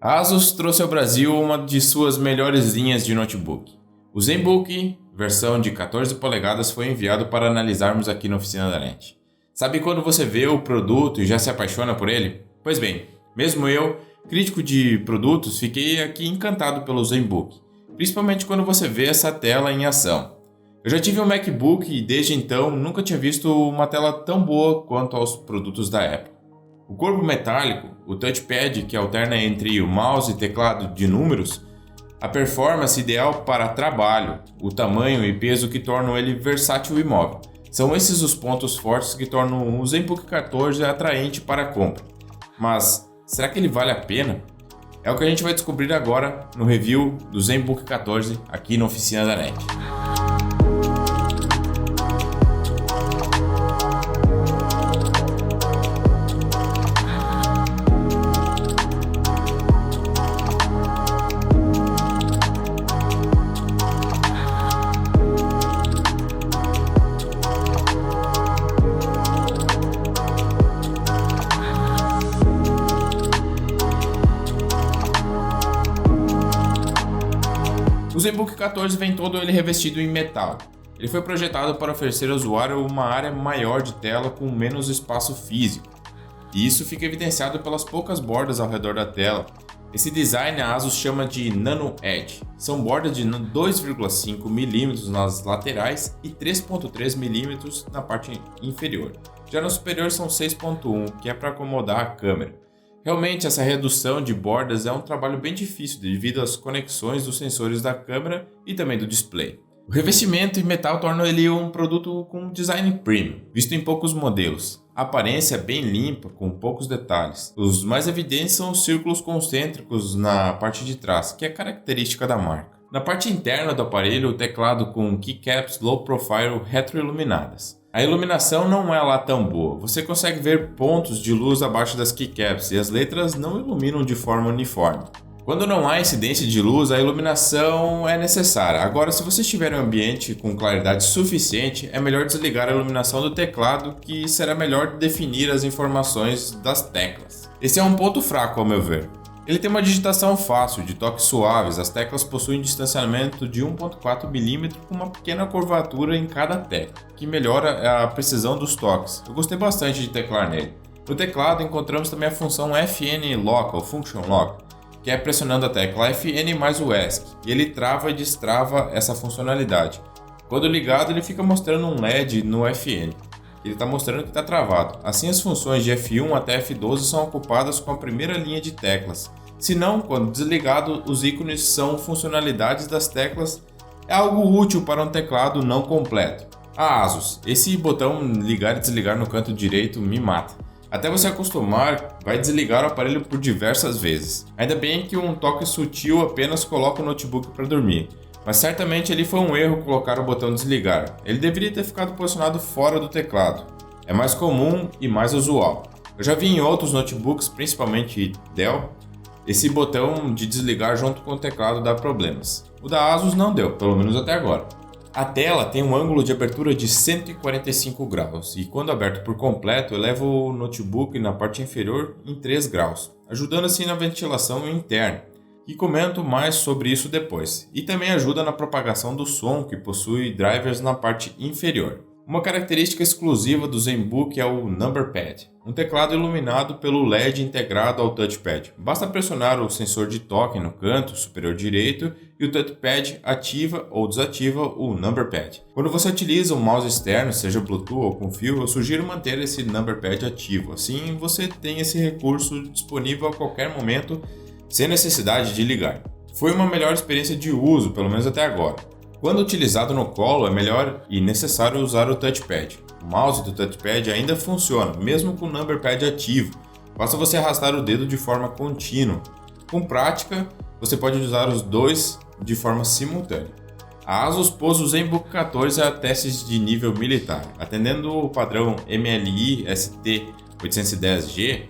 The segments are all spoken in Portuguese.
A Asus trouxe ao Brasil uma de suas melhores linhas de notebook. O ZenBook, versão de 14 polegadas, foi enviado para analisarmos aqui na Oficina da NET. Sabe quando você vê o produto e já se apaixona por ele? Pois bem, mesmo eu, crítico de produtos, fiquei aqui encantado pelo ZenBook, principalmente quando você vê essa tela em ação. Eu já tive um MacBook e desde então nunca tinha visto uma tela tão boa quanto aos produtos da Apple. O corpo metálico, o touchpad que alterna entre o mouse e teclado de números, a performance ideal para trabalho, o tamanho e peso que tornam ele versátil e móvel. São esses os pontos fortes que tornam o ZenBook 14 atraente para a compra. Mas será que ele vale a pena? É o que a gente vai descobrir agora no review do ZenBook 14 aqui na Oficina da NET. O ZenBook 14 vem todo ele revestido em metal. Ele foi projetado para oferecer ao usuário uma área maior de tela com menos espaço físico. E isso fica evidenciado pelas poucas bordas ao redor da tela. Esse design a Asus chama de Nano Edge. São bordas de 2,5 mm nas laterais e 3,3 mm na parte inferior. Já no superior são 6,1, que é para acomodar a câmera. Realmente, essa redução de bordas é um trabalho bem difícil devido às conexões dos sensores da câmera e também do display. O revestimento em metal torna ele um produto com design premium, visto em poucos modelos. A aparência é bem limpa, com poucos detalhes. Os mais evidentes são os círculos concêntricos na parte de trás, que é característica da marca. Na parte interna do aparelho, o teclado com keycaps low profile retroiluminadas. A iluminação não é lá tão boa, você consegue ver pontos de luz abaixo das keycaps e as letras não iluminam de forma uniforme. Quando não há incidência de luz, a iluminação é necessária. Agora, se você estiver em um ambiente com claridade suficiente, é melhor desligar a iluminação do teclado, que será melhor definir as informações das teclas. Esse é um ponto fraco, ao meu ver. Ele tem uma digitação fácil, de toques suaves, as teclas possuem distanciamento de 1,4 mm com uma pequena curvatura em cada tecla, que melhora a precisão dos toques. Eu gostei bastante de teclar nele. No teclado encontramos também a função FN Lock, ou Function Lock, que é pressionando a tecla FN mais o ESC, e ele trava e destrava essa funcionalidade. Quando ligado, ele fica mostrando um LED no FN. Ele está mostrando que está travado. Assim, as funções de F1 até F12 são ocupadas com a primeira linha de teclas. Se não, quando desligado, os ícones são funcionalidades das teclas. É algo útil para um teclado não completo. A Asus, esse botão ligar e desligar no canto direito me mata. Até você acostumar, vai desligar o aparelho por diversas vezes. Ainda bem que um toque sutil apenas coloca o notebook para dormir. Mas certamente ali foi um erro colocar o botão desligar. Ele deveria ter ficado posicionado fora do teclado. É mais comum e mais usual. Eu já vi em outros notebooks, principalmente Dell, esse botão de desligar junto com o teclado dá problemas. O da Asus não deu, pelo menos até agora. A tela tem um ângulo de abertura de 145 graus e quando aberto por completo eleva o notebook na parte inferior em 3 graus, ajudando assim na ventilação interna. E comento mais sobre isso depois. E também ajuda na propagação do som, que possui drivers na parte inferior. Uma característica exclusiva do ZenBook é o Number Pad, um teclado iluminado pelo LED integrado ao touchpad. Basta pressionar o sensor de toque no canto superior direito e o touchpad ativa ou desativa o Number Pad. Quando você utiliza um mouse externo, seja Bluetooth ou com fio, eu sugiro manter esse Number Pad ativo. Assim você tem esse recurso disponível a qualquer momento, sem necessidade de ligar. Foi uma melhor experiência de uso, pelo menos até agora. Quando utilizado no colo, é melhor e necessário usar o touchpad. O mouse do touchpad ainda funciona, mesmo com o Number Pad ativo. Basta você arrastar o dedo de forma contínua. Com prática, você pode usar os dois de forma simultânea. A Asus pôs o ZenBook 14 a testes de nível militar, atendendo o padrão MLI ST810G,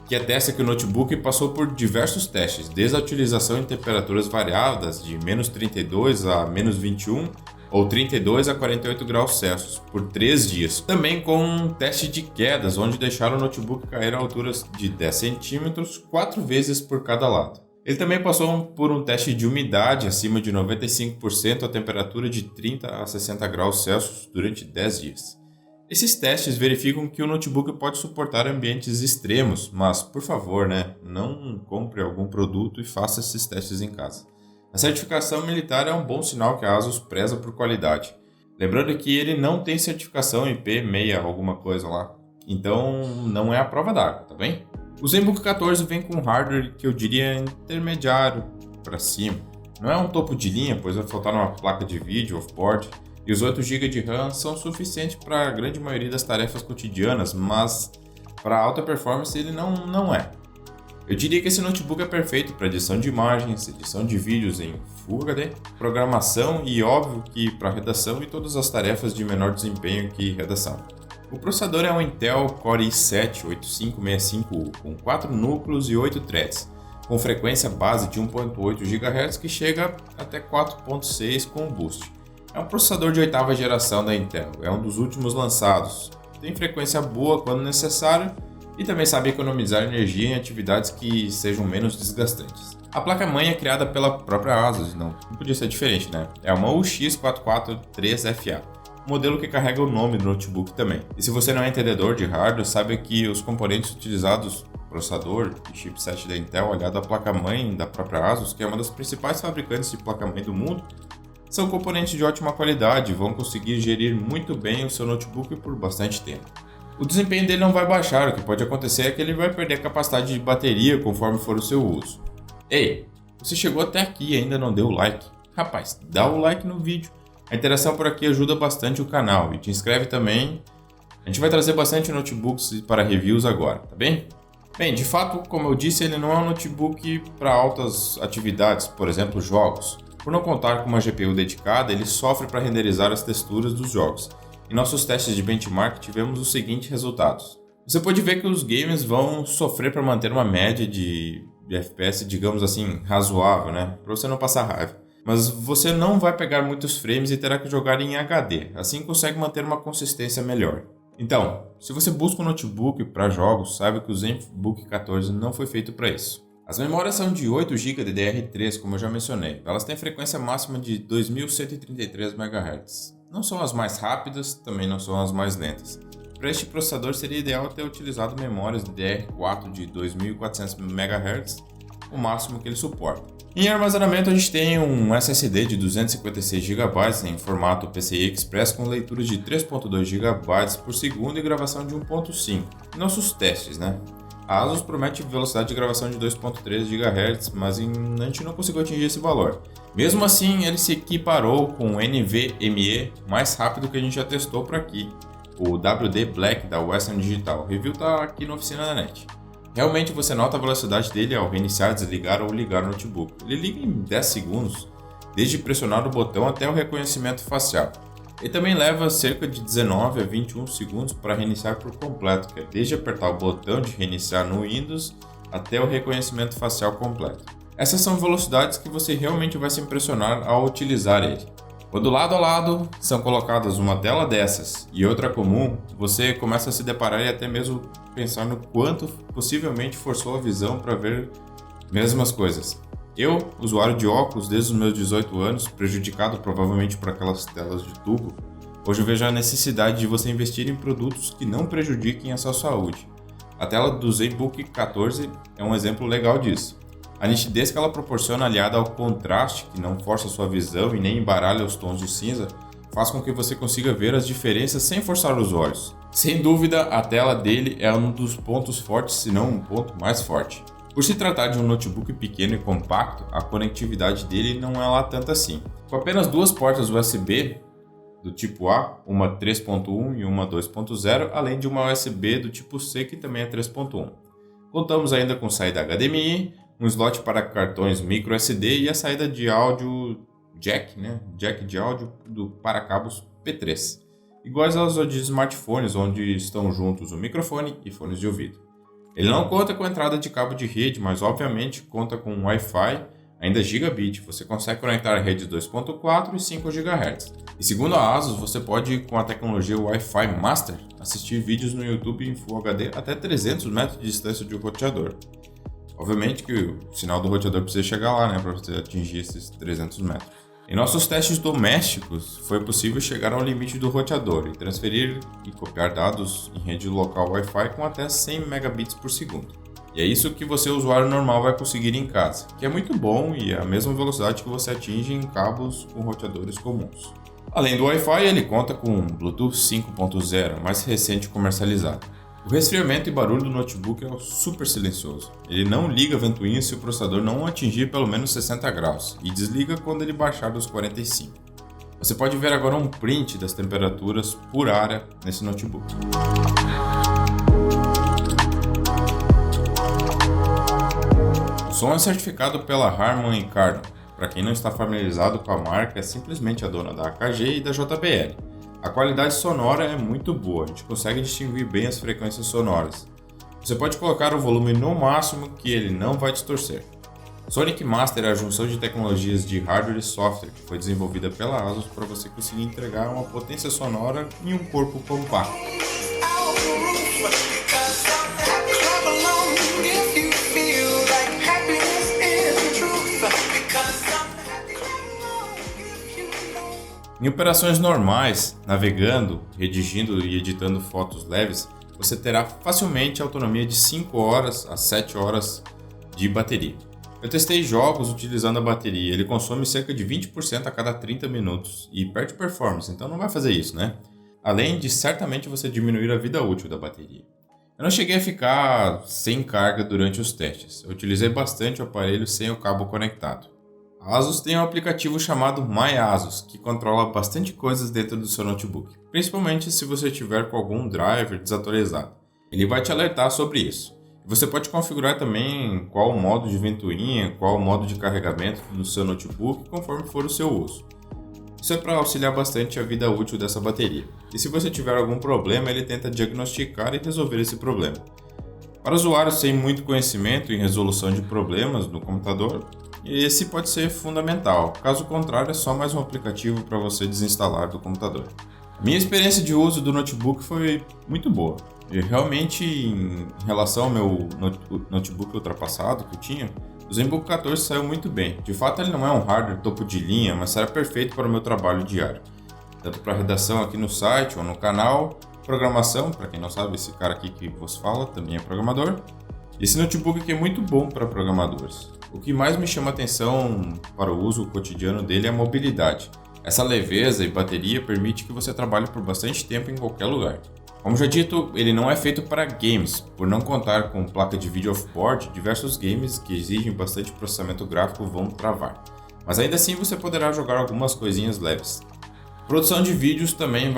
que atesta que o notebook passou por diversos testes, desde a utilização em temperaturas variadas de -32 a -21 ou 32 a 48 graus Celsius por 3 dias. Também com um teste de quedas, onde deixaram o notebook cair a alturas de 10 cm 4 vezes por cada lado. Ele também passou por um teste de umidade acima de 95% a temperatura de 30 a 60 graus Celsius durante 10 dias. Esses testes verificam que o notebook pode suportar ambientes extremos, mas, por favor, não compre algum produto e faça esses testes em casa. A certificação militar é um bom sinal que a ASUS preza por qualidade. Lembrando que ele não tem certificação IP6 alguma coisa lá, então não é a prova d'água, tá bem? O ZenBook 14 vem com um hardware que eu diria intermediário para cima. Não é um topo de linha, pois vai faltar uma placa de vídeo off-board, e os 8 GB de RAM são suficientes para a grande maioria das tarefas cotidianas, mas para alta performance ele não é. Eu diria que esse notebook é perfeito para edição de imagens, edição de vídeos em Full HD, programação e, óbvio, que para redação e todas as tarefas de menor desempenho que redação. O processador é um Intel Core i7-8565U com 4 núcleos e 8 threads, com frequência base de 1.8 GHz que chega até 4.6 com boost. É um processador de 8ª geração da Intel, é um dos últimos lançados, tem frequência boa quando necessário e também sabe economizar energia em atividades que sejam menos desgastantes. A placa-mãe é criada pela própria ASUS, não podia ser diferente, né? É uma UX443FA, modelo que carrega o nome do notebook também. E se você não é entendedor de hardware, sabe que os componentes utilizados, processador e chipset da Intel, aliado à placa-mãe da própria ASUS, que é uma das principais fabricantes de placa-mãe do mundo, são componentes de ótima qualidade e vão conseguir gerir muito bem o seu notebook por bastante tempo. O desempenho dele não vai baixar, o que pode acontecer é que ele vai perder a capacidade de bateria conforme for o seu uso. Ei, você chegou até aqui e ainda não deu o like? Rapaz, dá o like no vídeo. A interação por aqui ajuda bastante o canal e te inscreve também. A gente vai trazer bastante notebooks para reviews agora, tá bem? Bem, de fato, como eu disse, ele não é um notebook para altas atividades, por exemplo, jogos. Por não contar com uma GPU dedicada, ele sofre para renderizar as texturas dos jogos. Em nossos testes de benchmark tivemos os seguintes resultados. Você pode ver que os games vão sofrer para manter uma média de FPS, digamos assim, razoável, para você não passar raiva. Mas você não vai pegar muitos frames e terá que jogar em HD, assim consegue manter uma consistência melhor. Então, se você busca um notebook para jogos, saiba que o ZenBook 14 não foi feito para isso. As memórias são de 8 GB DDR3, como eu já mencionei. Elas têm frequência máxima de 2133 MHz. Não são as mais rápidas, também não são as mais lentas. Para este processador seria ideal ter utilizado memórias DDR4 de 2400 MHz, o máximo que ele suporta. Em armazenamento a gente tem um SSD de 256 GB em formato PCI Express com leitura de 3.2 GB por segundo e gravação de 1.5. Em nossos testes, A ASUS promete velocidade de gravação de 2.3 GHz, mas a gente não conseguiu atingir esse valor. Mesmo assim, ele se equiparou com o NVMe mais rápido que a gente já testou por aqui, o WD Black da Western Digital. O review está aqui na oficina da NET. Realmente você nota a velocidade dele ao reiniciar, desligar ou ligar o notebook. Ele liga em 10 segundos, desde pressionar o botão até o reconhecimento facial. Ele também leva cerca de 19 a 21 segundos para reiniciar por completo, que é desde apertar o botão de reiniciar no Windows até o reconhecimento facial completo. Essas são velocidades que você realmente vai se impressionar ao utilizar ele. Quando lado a lado são colocadas uma tela dessas e outra comum, você começa a se deparar e até mesmo pensar no quanto possivelmente forçou a visão para ver mesmas coisas. Eu, usuário de óculos desde os meus 18 anos, prejudicado provavelmente por aquelas telas de tubo, hoje eu vejo a necessidade de você investir em produtos que não prejudiquem a sua saúde. A tela do ZenBook 14 é um exemplo legal disso. A nitidez que ela proporciona, aliada ao contraste, que não força sua visão e nem embaralha os tons de cinza, faz com que você consiga ver as diferenças sem forçar os olhos. Sem dúvida, a tela dele é um dos pontos fortes, se não um ponto mais forte. Por se tratar de um notebook pequeno e compacto, a conectividade dele não é lá tanto assim. Com apenas duas portas USB do tipo A, uma 3.1 e uma 2.0, além de uma USB do tipo C que também é 3.1. Contamos ainda com saída HDMI, um slot para cartões microSD e a saída de áudio jack, jack de áudio para cabos P3, iguais aos de smartphones, onde estão juntos o microfone e fones de ouvido. Ele não conta com entrada de cabo de rede, mas obviamente conta com Wi-Fi, ainda gigabit. Você consegue conectar redes 2.4 e 5 GHz. E segundo a ASUS, você pode, com a tecnologia Wi-Fi Master, assistir vídeos no YouTube em Full HD até 300 metros de distância de um roteador. Obviamente que o sinal do roteador precisa chegar lá, né, para você atingir esses 300 metros. Em nossos testes domésticos, foi possível chegar ao limite do roteador e transferir e copiar dados em rede local Wi-Fi com até 100 megabits por segundo. E é isso que você, usuário normal, vai conseguir em casa, que é muito bom e é a mesma velocidade que você atinge em cabos com roteadores comuns. Além do Wi-Fi, ele conta com Bluetooth 5.0, mais recente comercializado. O resfriamento e barulho do notebook é super silencioso. Ele não liga a ventoinha se o processador não atingir pelo menos 60 graus e desliga quando ele baixar dos 45. Você pode ver agora um print das temperaturas por área nesse notebook. O som é certificado pela Harman Kardon. Para quem não está familiarizado com a marca, é simplesmente a dona da AKG e da JBL. A qualidade sonora é muito boa, a gente consegue distinguir bem as frequências sonoras. Você pode colocar o volume no máximo que ele não vai distorcer. Sonic Master é a junção de tecnologias de hardware e software que foi desenvolvida pela ASUS para você conseguir entregar uma potência sonora em um corpo compacto. Em operações normais, navegando, redigindo e editando fotos leves, você terá facilmente autonomia de 5 horas a 7 horas de bateria. Eu testei jogos utilizando a bateria, ele consome cerca de 20% a cada 30 minutos e perde performance, então não vai fazer isso, né? Além de certamente você diminuir a vida útil da bateria. Eu não cheguei a ficar sem carga durante os testes, eu utilizei bastante o aparelho sem o cabo conectado. A ASUS tem um aplicativo chamado MyASUS, que controla bastante coisas dentro do seu notebook, principalmente se você tiver com algum driver desatualizado. Ele vai te alertar sobre isso. Você pode configurar também qual o modo de ventoinha, qual o modo de carregamento do seu notebook, conforme for o seu uso. Isso é para auxiliar bastante a vida útil dessa bateria. E se você tiver algum problema, ele tenta diagnosticar e resolver esse problema. Para usuários sem muito conhecimento em resolução de problemas no computador, esse pode ser fundamental, caso contrário é só mais um aplicativo para você desinstalar do computador. Minha experiência de uso do notebook foi muito boa. E realmente, em relação ao meu notebook ultrapassado que eu tinha, o ZenBook 14 saiu muito bem. De fato, ele não é um hardware topo de linha, mas será perfeito para o meu trabalho diário. Tanto para redação aqui no site ou no canal, programação, para quem não sabe, esse cara aqui que vos fala também é programador. Esse notebook aqui é muito bom para programadores. O que mais me chama atenção para o uso cotidiano dele é a mobilidade. Essa leveza e bateria permite que você trabalhe por bastante tempo em qualquer lugar. Como já dito, ele não é feito para games. Por não contar com placa de vídeo off-board, diversos games que exigem bastante processamento gráfico vão travar. Mas ainda assim você poderá jogar algumas coisinhas leves. Produção de vídeos também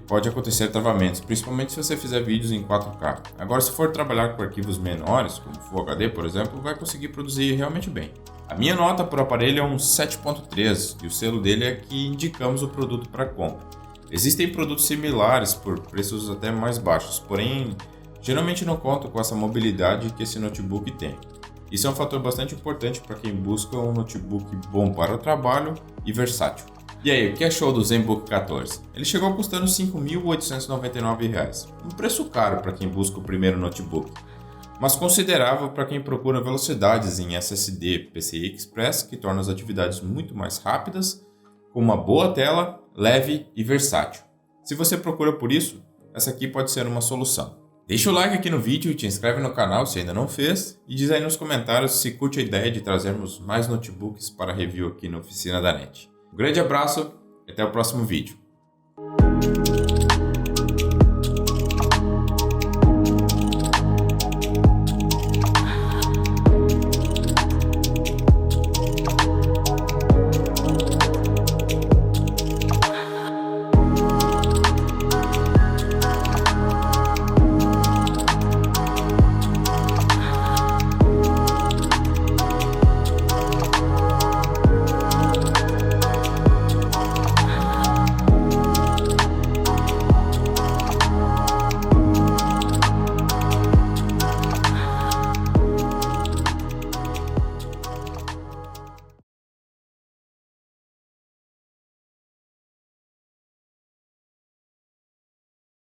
pode acontecer travamentos, principalmente se você fizer vídeos em 4K. Agora, se for trabalhar com arquivos menores, como Full HD, por exemplo, vai conseguir produzir realmente bem. A minha nota para o aparelho é um 7.3 e o selo dele é que indicamos o produto para compra. Existem produtos similares por preços até mais baixos, porém, geralmente não contam com essa mobilidade que esse notebook tem. Isso é um fator bastante importante para quem busca um notebook bom para o trabalho e versátil. E aí, o que achou do ZenBook 14? Ele chegou custando R$ 5.899, um preço caro para quem busca o primeiro notebook, mas considerável para quem procura velocidades em SSD PCI Express que torna as atividades muito mais rápidas, com uma boa tela, leve e versátil. Se você procura por isso, essa aqui pode ser uma solução. Deixa o like aqui no vídeo e te inscreve no canal se ainda não fez, e diz aí nos comentários se curte a ideia de trazermos mais notebooks para review aqui na Oficina da NET. Um grande abraço e até o próximo vídeo.